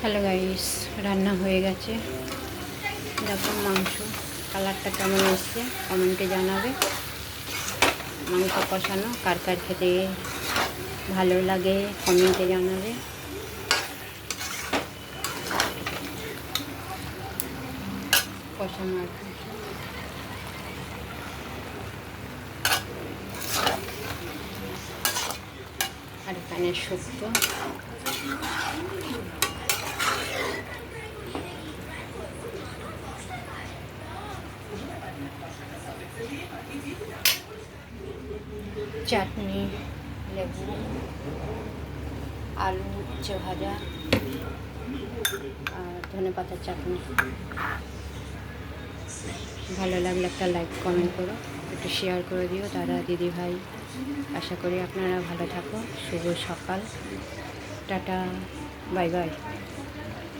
Hello guys, রান্না হয়ে গেছে। দেখো মাংস কালারটা কেমন এসছে কমেন্টে জানাবে। মাংস কষানো কার কার খেতে ভালো লাগে কমেন্টে জানাবে। কষানো আর এখানে শুক্তো, চাটনি, লেবু, আলু উচ্ছে ভাজা আর ধনেপাতার চাটনি। ভালো লাগলে একটা লাইক কমেন্ট করো, একটু শেয়ার করে দিও দাদা দিদি ভাই। আশা করি আপনারা ভালো থাকো। শুভ সকাল, টাটা, বাই বাই।